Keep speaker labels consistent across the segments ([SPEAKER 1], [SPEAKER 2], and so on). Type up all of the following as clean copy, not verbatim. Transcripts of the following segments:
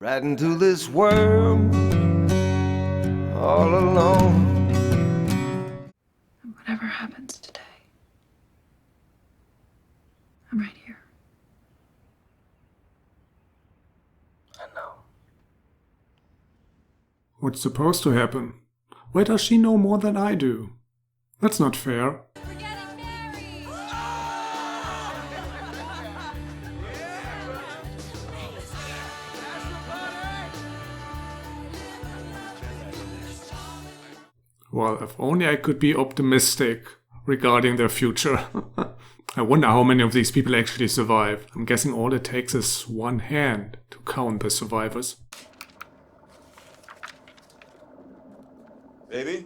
[SPEAKER 1] Right into this world, all alone.
[SPEAKER 2] And whatever happens today, I'm right here.
[SPEAKER 1] I know.
[SPEAKER 3] What's supposed to happen? Why does she know more than I do? That's not fair.
[SPEAKER 4] We're getting married!
[SPEAKER 3] Well, if only I could be optimistic regarding their future. I wonder how many of these people actually survive. I'm guessing all it takes is one hand to count the survivors.
[SPEAKER 5] Baby?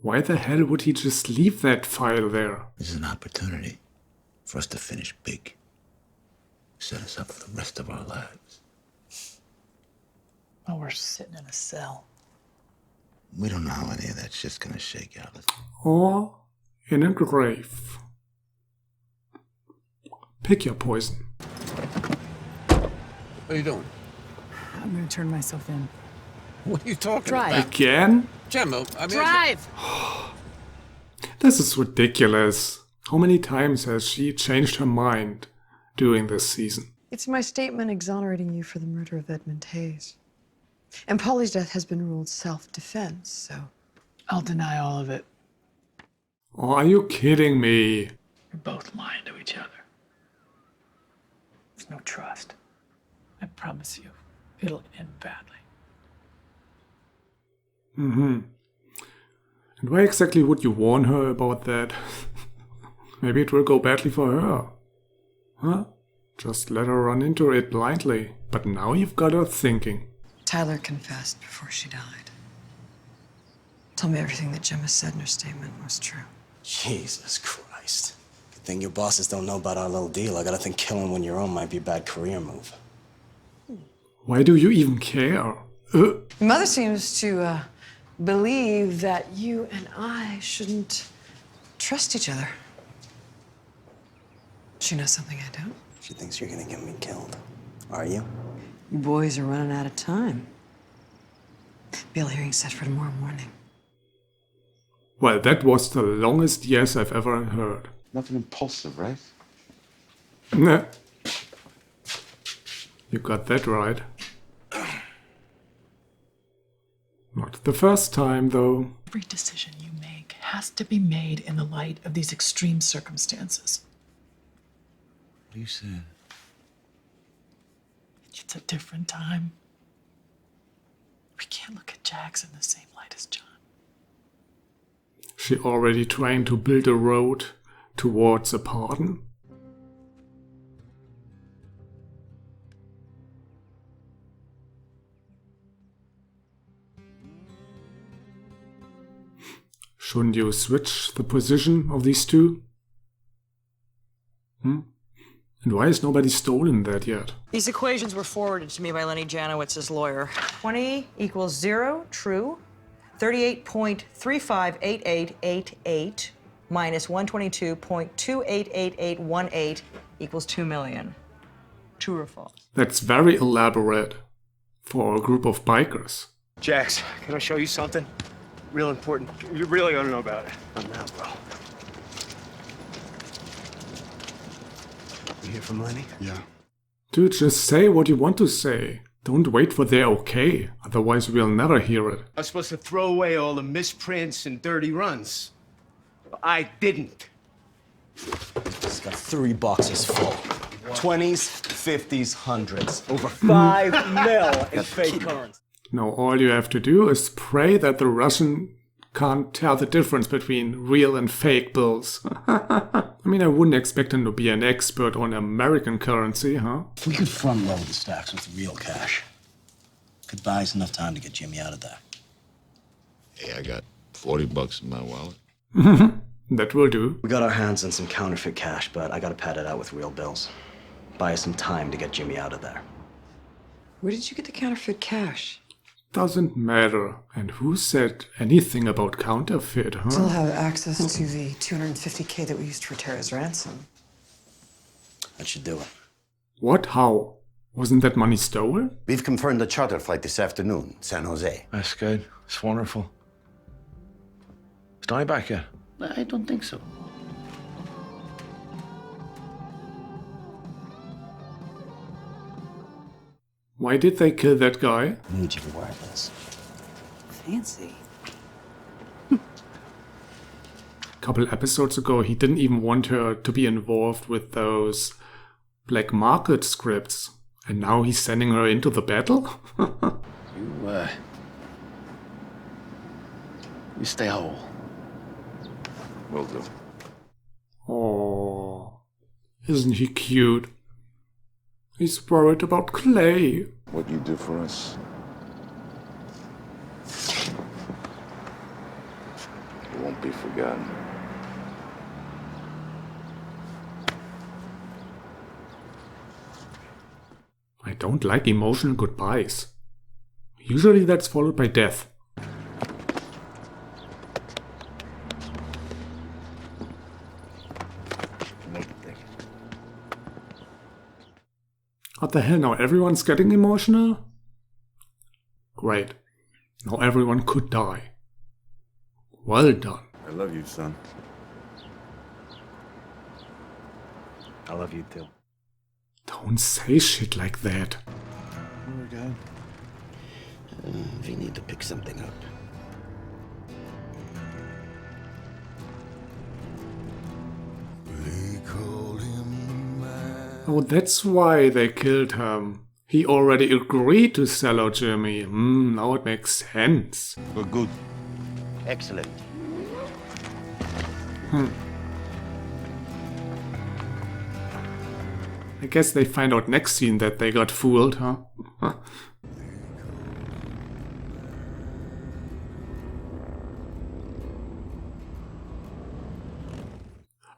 [SPEAKER 3] Why the hell would he just leave that file there?
[SPEAKER 6] This is an opportunity for us to finish big. Set us up for the rest of our lives.
[SPEAKER 7] Oh, we're sitting in a cell.
[SPEAKER 6] We don't know how any of that shit's gonna shake out.
[SPEAKER 3] Or in a grave. Pick your poison.
[SPEAKER 5] What are you doing?
[SPEAKER 7] I'm gonna turn myself in.
[SPEAKER 5] What are you talking
[SPEAKER 7] Drive.
[SPEAKER 5] about?
[SPEAKER 3] Again?
[SPEAKER 5] Gemma, I mean...
[SPEAKER 7] Drive!
[SPEAKER 3] This is ridiculous. How many times has she changed her mind during this season?
[SPEAKER 2] It's my statement exonerating you for the murder of Edmund Hayes. And Polly's death has been ruled self-defense, so...
[SPEAKER 7] I'll deny all of it.
[SPEAKER 3] Oh, are you kidding me?
[SPEAKER 7] We're both lying to each other. There's no trust. I promise you, it'll end badly.
[SPEAKER 3] And why exactly would you warn her about that? Maybe it will go badly for her. Huh? Just let her run into it blindly. But now you've got her thinking.
[SPEAKER 2] Tyler confessed before she died. Told me everything that Gemma said in her statement was true.
[SPEAKER 8] Jesus Christ. Good thing your bosses don't know about our little deal. I gotta think killing one of your own might be a bad career move.
[SPEAKER 3] Why do you even care?
[SPEAKER 2] Your mother seems to believe that you and I shouldn't trust each other. She knows something I don't.
[SPEAKER 8] She thinks you're gonna get me killed. Are you?
[SPEAKER 2] You boys are running out of time. Bail hearing set for tomorrow morning.
[SPEAKER 3] Well, that was the longest yes I've ever heard.
[SPEAKER 5] Nothing impulsive, right?
[SPEAKER 3] Nah. You got that right. Not the first time, though.
[SPEAKER 7] Every decision you make has to be made in the light of these extreme circumstances.
[SPEAKER 6] What are you saying?
[SPEAKER 7] It's a different time. We can't look at Jax in the same light as John.
[SPEAKER 3] She already trying to build a road towards a pardon? Shouldn't you switch the position of these two? And why has nobody stolen that yet?
[SPEAKER 9] These equations were forwarded to me by Lenny Janowitz's lawyer. 20 equals 0, true. 38.358888 minus 122.288818 equals 2 million. True or false?
[SPEAKER 3] That's very elaborate for a group of bikers.
[SPEAKER 10] Jax, can I show you something? Real important. You really ought to know about it.
[SPEAKER 8] I'm out, bro. You hear from Lenny?
[SPEAKER 5] Yeah.
[SPEAKER 3] Dude, just say what you want to say. Don't wait for their okay, otherwise we'll never hear it.
[SPEAKER 10] I was supposed to throw away all the misprints and dirty runs. I didn't.
[SPEAKER 8] He's got 3 boxes full. 20s, 50s, 100s.
[SPEAKER 10] Over 5 mil in fake currency.
[SPEAKER 3] Now all you have to do is pray that the Russian can't tell the difference between real and fake bills. I mean, I wouldn't expect him to be an expert on American currency, huh?
[SPEAKER 6] We could front load the stacks with real cash. Could buy us enough time to get Jimmy out of there.
[SPEAKER 5] Hey, I got $40 in my wallet.
[SPEAKER 3] That will do.
[SPEAKER 8] We got our hands on some counterfeit cash, but I gotta pad it out with real bills. Buy us some time to get Jimmy out of there.
[SPEAKER 2] Where did you get the counterfeit cash?
[SPEAKER 3] Doesn't matter. And who said anything about counterfeit,
[SPEAKER 2] Still
[SPEAKER 3] huh?
[SPEAKER 2] have access to the $250K that we used for Tara's ransom.
[SPEAKER 8] That should do it.
[SPEAKER 3] What? How? Wasn't that money stolen?
[SPEAKER 6] We've confirmed the charter flight this afternoon, San Jose.
[SPEAKER 11] That's good. It's wonderful. Is Donnie back yet?
[SPEAKER 6] I don't think so.
[SPEAKER 3] Why did they kill that guy?
[SPEAKER 8] I need you to wear this.
[SPEAKER 2] Fancy.
[SPEAKER 3] A couple episodes ago, he didn't even want her to be involved with those black market scripts. And now he's sending her into the battle?
[SPEAKER 11] You stay whole.
[SPEAKER 5] Will do.
[SPEAKER 3] Oh, isn't he cute? He's worried about Clay.
[SPEAKER 5] What you do for us, it won't be forgotten.
[SPEAKER 3] I don't like emotional goodbyes. Usually that's followed by death. What the hell, now everyone's getting emotional? Great. Now everyone could die. Well done.
[SPEAKER 5] I love you, son.
[SPEAKER 8] I love you too.
[SPEAKER 3] Don't say shit like that.
[SPEAKER 5] We're good.
[SPEAKER 6] We need to pick something up.
[SPEAKER 3] Oh, that's why they killed him. He already agreed to sell out Jimmy. Now it makes sense.
[SPEAKER 5] We're good.
[SPEAKER 6] Excellent.
[SPEAKER 3] I guess they find out next scene that they got fooled, huh?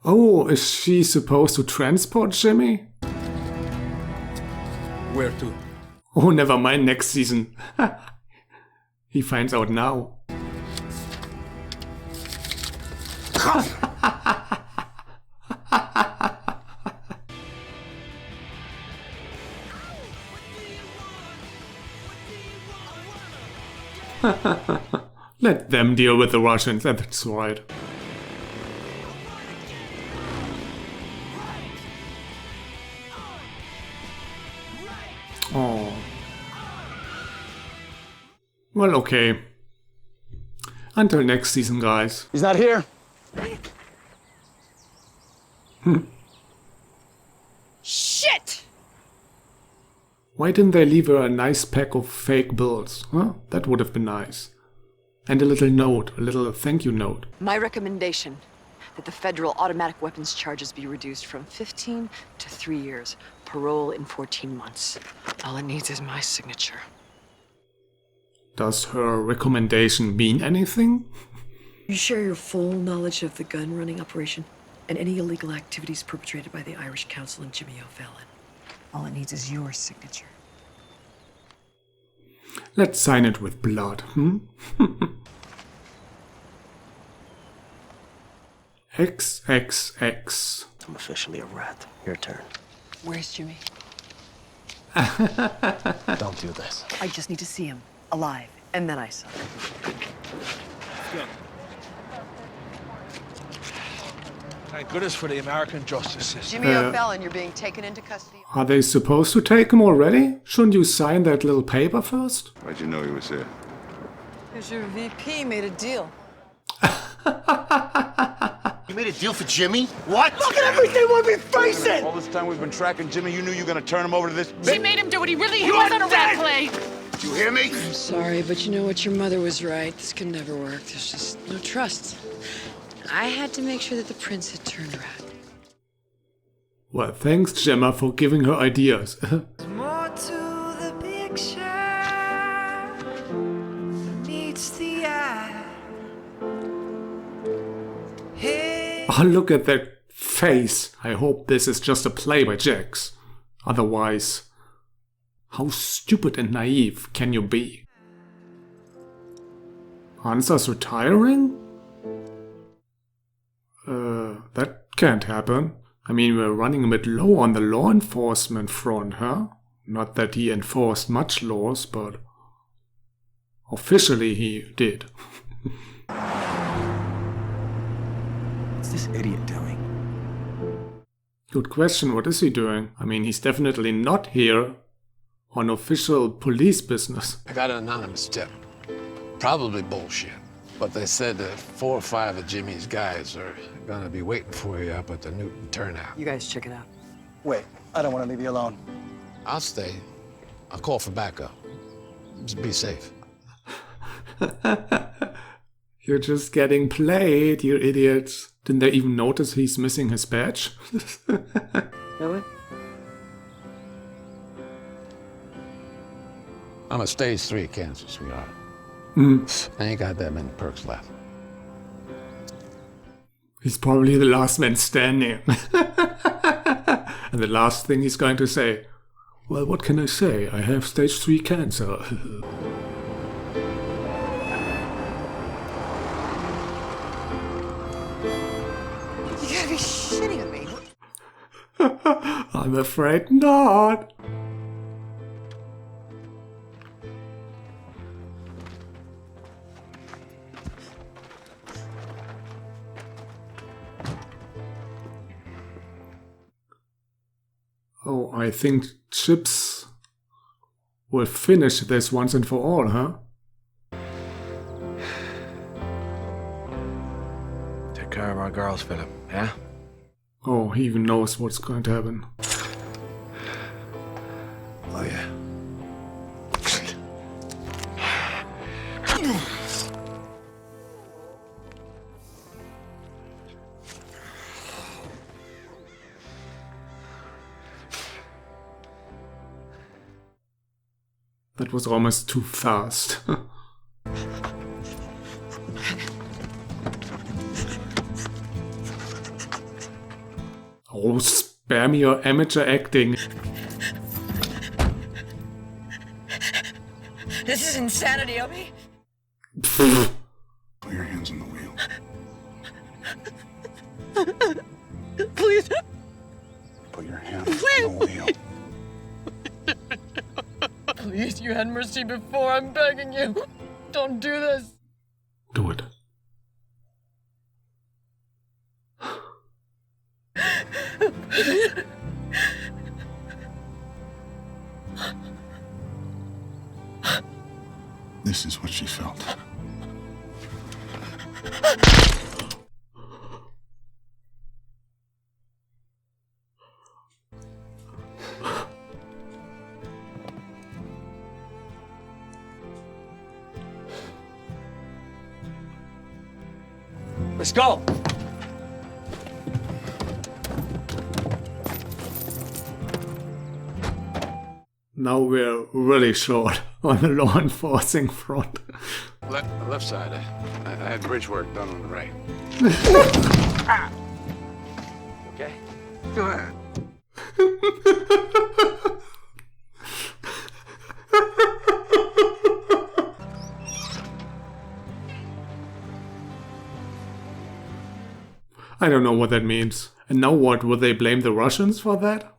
[SPEAKER 3] Oh, is she supposed to transport Jimmy?
[SPEAKER 11] Where to?
[SPEAKER 3] Oh, never mind, next season. He finds out now. Let them deal with the Russians, that's right. Oh. Well, okay. Until next season, guys.
[SPEAKER 11] He's not here.
[SPEAKER 9] Shit!
[SPEAKER 3] Why didn't they leave her a nice pack of fake bills? Huh? That would have been nice. And a little note, a little thank you note.
[SPEAKER 2] My recommendation that the federal automatic weapons charges be reduced from 15 to 3 years. Parole in 14 months. All it needs is my signature.
[SPEAKER 3] Does her recommendation mean anything?
[SPEAKER 2] You share your full knowledge of the gun running operation and any illegal activities perpetrated by the Irish Council and Jimmy O'Fallon. All it needs is your signature.
[SPEAKER 3] Let's sign it with blood, XXX.
[SPEAKER 8] I'm officially a rat. Your turn.
[SPEAKER 2] Where's Jimmy?
[SPEAKER 8] Don't do this.
[SPEAKER 2] I just need to see him, alive, and then I saw him.
[SPEAKER 11] Thank goodness for the American justice system.
[SPEAKER 2] Jimmy O'Fallon, you're being taken into custody.
[SPEAKER 3] Are they supposed to take him already? Shouldn't you sign that little paper first?
[SPEAKER 5] How'd you know he was here?
[SPEAKER 2] Because your VP made a deal.
[SPEAKER 6] You made a deal for Jimmy? What?
[SPEAKER 10] Look at everything we've been facing!
[SPEAKER 5] All this time we've been tracking Jimmy, you knew you were gonna turn him over to this
[SPEAKER 4] She made him do what he wasn't a rat play.
[SPEAKER 5] Did you hear me?
[SPEAKER 2] I'm sorry, but you know what? Your mother was right. This could never work. There's just no trust. I had to make sure that the prince had turned around.
[SPEAKER 3] Well, thanks, Gemma, for giving her ideas.
[SPEAKER 1] More to the picture meets the eye. Hey.
[SPEAKER 3] Oh, look at that face. I hope this is just a play by Jax. Otherwise, how stupid and naive can you be? Hansa's retiring? That can't happen. I mean, we're running a bit low on the law enforcement front, huh? Not that he enforced much laws, but officially he did.
[SPEAKER 8] What's this idiot doing?
[SPEAKER 3] Good question, what is he doing? I mean, he's definitely not here on official police business.
[SPEAKER 12] I got an anonymous tip. Probably bullshit. But they said that 4 or 5 of Jimmy's guys are gonna be waiting for you up at the Newton turnout.
[SPEAKER 2] You guys check it out.
[SPEAKER 8] Wait, I don't want to leave you alone.
[SPEAKER 12] I'll stay. I'll call for backup. Just be safe.
[SPEAKER 3] You're just getting played, you idiots. Didn't they even notice he's missing his badge?
[SPEAKER 2] Really?
[SPEAKER 12] I'm a stage 3 cancer, sweetheart. I ain't got that many perks left.
[SPEAKER 3] He's probably the last man standing. And the last thing he's going to say, well, what can I say? I have stage 3 cancer.
[SPEAKER 2] You gotta be shitting at me.
[SPEAKER 3] I'm afraid not. Oh, I think Chips will finish this once and for all, huh?
[SPEAKER 11] Take care of our girls, Philip, yeah?
[SPEAKER 3] Oh, he even knows what's going to happen.
[SPEAKER 11] Oh, yeah.
[SPEAKER 3] That was almost too fast. Oh, spare me your amateur acting.
[SPEAKER 9] This is insanity, Obi.
[SPEAKER 6] Put your hands on the wheel.
[SPEAKER 9] Please.
[SPEAKER 6] Put your hands on the wheel.
[SPEAKER 9] Please, you had mercy before. I'm begging you. Don't do this.
[SPEAKER 3] Do it.
[SPEAKER 6] This is what she felt.
[SPEAKER 8] Let's go.
[SPEAKER 3] Now we're really short on the law enforcing front.
[SPEAKER 12] Left side. I had bridge work done on the right. Okay? Go ahead.
[SPEAKER 3] I don't know what that means. And now what? Will they blame the Russians for that?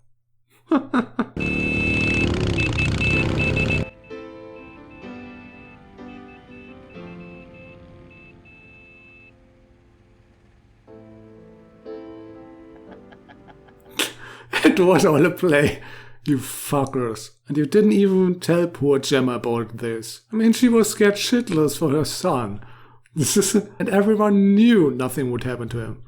[SPEAKER 3] It was all a play, you fuckers. And you didn't even tell poor Gemma about this. I mean, she was scared shitless for her son. And everyone knew nothing would happen to him.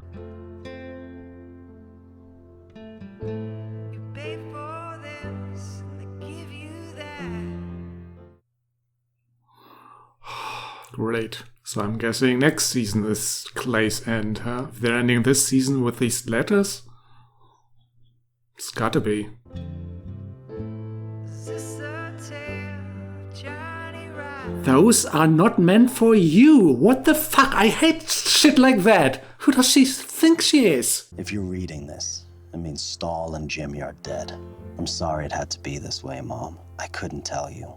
[SPEAKER 1] You pay for this, and they give you that.
[SPEAKER 3] Great. So I'm guessing next season is Clay's end, huh? If they're ending this season with these letters? It's gotta be.
[SPEAKER 1] Is this a tale of Johnny Rotten?
[SPEAKER 3] Those are not meant for you. What the fuck? I hate shit like that. Who does she think she is?
[SPEAKER 8] If you're reading this, it means Stahl and Jimmy are dead. I'm sorry it had to be this way, Mom. I couldn't tell you.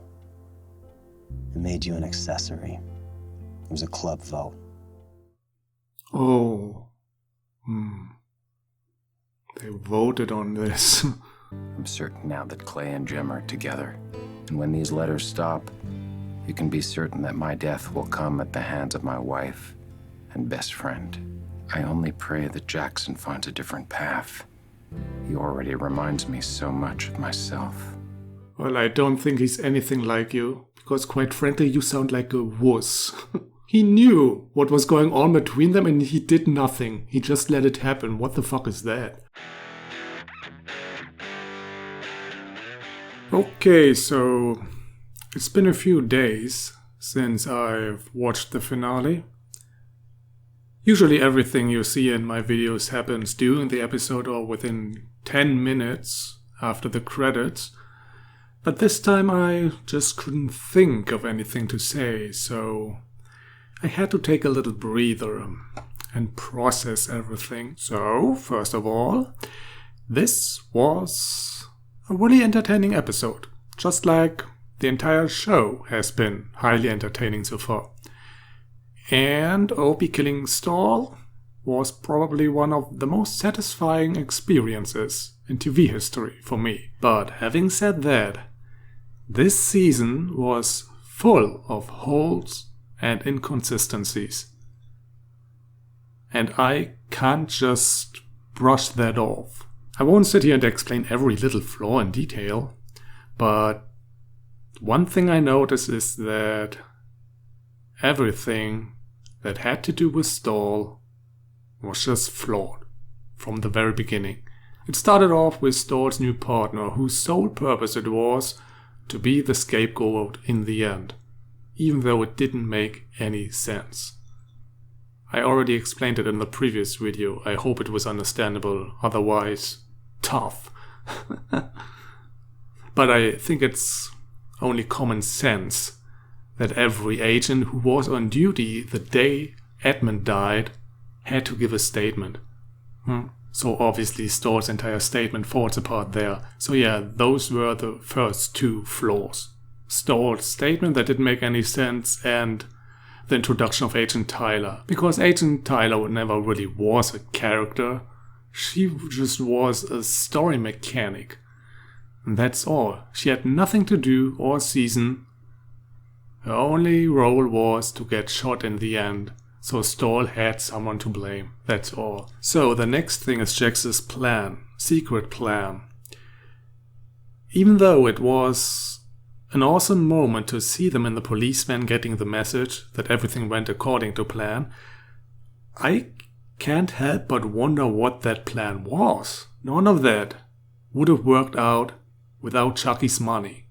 [SPEAKER 8] It made you an accessory. It was a club vote.
[SPEAKER 3] Oh. They voted on this.
[SPEAKER 13] I'm certain now that Clay and Jim are together. And when these letters stop, you can be certain that my death will come at the hands of my wife and best friend. I only pray that Jackson finds a different path. He already reminds me so much of myself.
[SPEAKER 3] Well, I don't think he's anything like you, because quite frankly, you sound like a wuss. He knew what was going on between them and he did nothing. He just let it happen. What the fuck is that? Okay, so it's been a few days since I've watched the finale. Usually everything you see in my videos happens during the episode or within 10 minutes after the credits. But this time I just couldn't think of anything to say, so I had to take a little breather and process everything. So, first of all, this was a really entertaining episode, just like the entire show has been highly entertaining so far. And Opie killing Stahl was probably one of the most satisfying experiences in TV history for me. But having said that, this season was full of holes and inconsistencies. And I can't just brush that off. I won't sit here and explain every little flaw in detail, but one thing I notice is that everything that had to do with Stahl was just flawed from the very beginning. It started off with Stahl's new partner, whose sole purpose it was to be the scapegoat in the end, even though it didn't make any sense. I already explained it in the previous video. I hope it was understandable, otherwise tough. But I think it's only common sense that every agent who was on duty the day Edmund died had to give a statement. So obviously Stahl's entire statement falls apart there. So yeah, those were the first two flaws. Stahl's statement that didn't make any sense and the introduction of Agent Tyler. Because Agent Tyler never really was a character. She just was a story mechanic. And that's all. She had nothing to do all season. Her only role was to get shot in the end. So Stahl had someone to blame. That's all. So the next thing is Jax's plan. Secret plan. Even though it was an awesome moment to see them in the police van getting the message that everything went according to plan, I can't help but wonder what that plan was. None of that would have worked out without Chucky's money.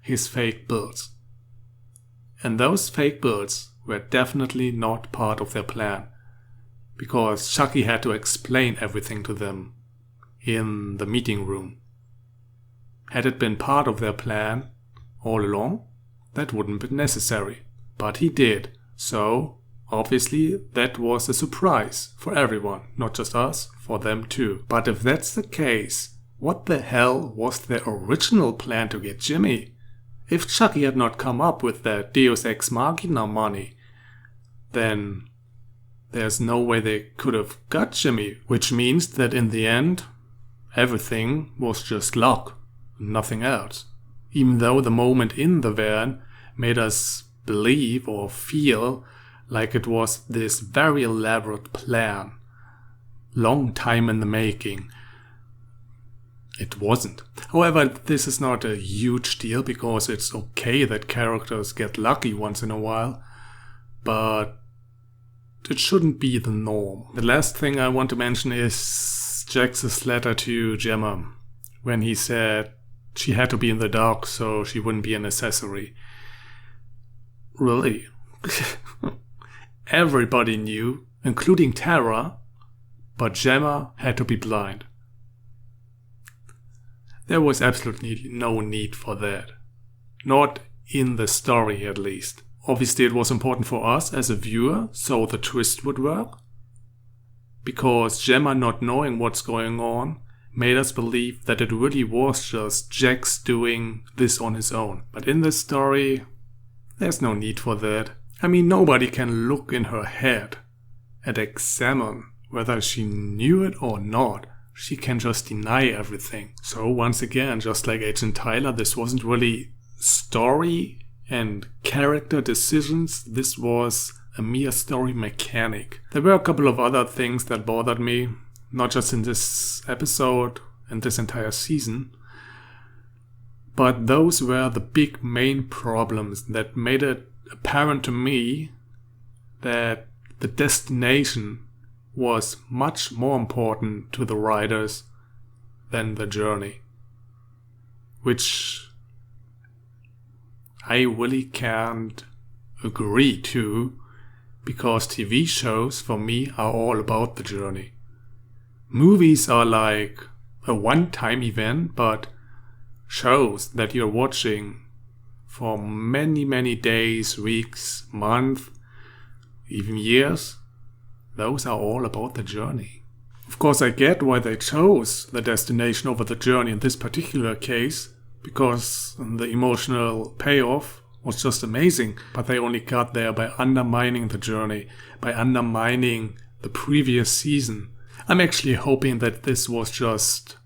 [SPEAKER 3] His fake bills. And those fake bills were definitely not part of their plan, because Chucky had to explain everything to them in the meeting room. Had it been part of their plan all along, that wouldn't be necessary, but he did, so obviously that was a surprise for everyone, not just us, for them too. But if that's the case, what the hell was their original plan to get Jimmy? If Chucky had not come up with that Deus Ex Machina money, then there's no way they could have got Jimmy, which means that in the end, everything was just luck, nothing else. Even though the moment in the van made us believe or feel like it was this very elaborate plan, long time in the making. It wasn't. However, this is not a huge deal because it's okay that characters get lucky once in a while, but it shouldn't be the norm. The last thing I want to mention is Jax's letter to Gemma, when he said she had to be in the dark so she wouldn't be an accessory. Really? Everybody knew, including Tara, but Gemma had to be blind. There was absolutely no need for that. Not in the story, at least. Obviously it was important for us as a viewer, so the twist would work. Because Gemma not knowing what's going on made us believe that it really was just Jax doing this on his own. But in the story, there's no need for that. I mean, nobody can look in her head and examine whether she knew it or not. she can just deny everything. So once again, just like Agent Tyler, this wasn't really story and character decisions. This was a mere story mechanic. There were a couple of other things that bothered me, not just in this episode and this entire season, but those were the big main problems that made it apparent to me that the destination was much more important to the writers than the journey, which I really can't agree to, because TV shows for me are all about the journey. Movies are like a one-time event, but shows that you're watching for many, many days, weeks, months, even years, those are all about the journey. Of course, I get why they chose the destination over the journey in this particular case, because the emotional payoff was just amazing, but they only got there by undermining the journey, by undermining the previous season. I'm actually hoping that this was just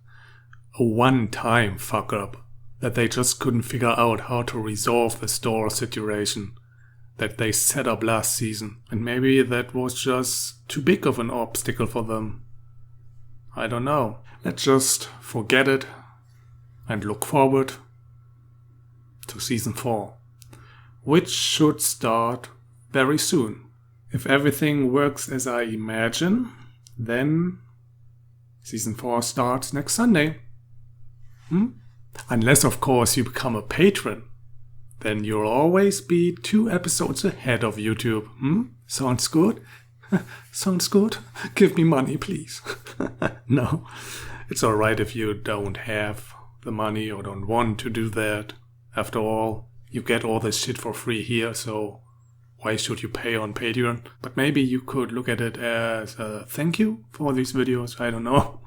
[SPEAKER 3] a one-time fuck-up, that they just couldn't figure out how to resolve the store situation that they set up last season, and maybe that was just too big of an obstacle for them. I don't know. Let's just forget it and look forward to season 4, which should start very soon. If everything works as I imagine, then season 4 starts next Sunday. Unless, of course, you become a patron. Then you'll always be 2 episodes ahead of YouTube. Sounds good? Sounds good? Give me money, please. No, it's alright if you don't have the money or don't want to do that. After all, you get all this shit for free here, so why should you pay on Patreon? But maybe you could look at it as a thank you for these videos, I don't know.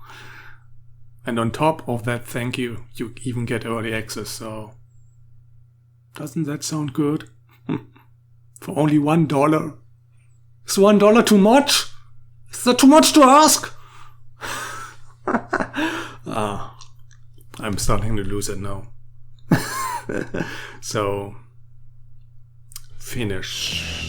[SPEAKER 3] And on top of that thank you, you even get early access, so doesn't that sound good? For only $1? Is $1 too much? Is that too much to ask? I'm starting to lose it now. So, finish.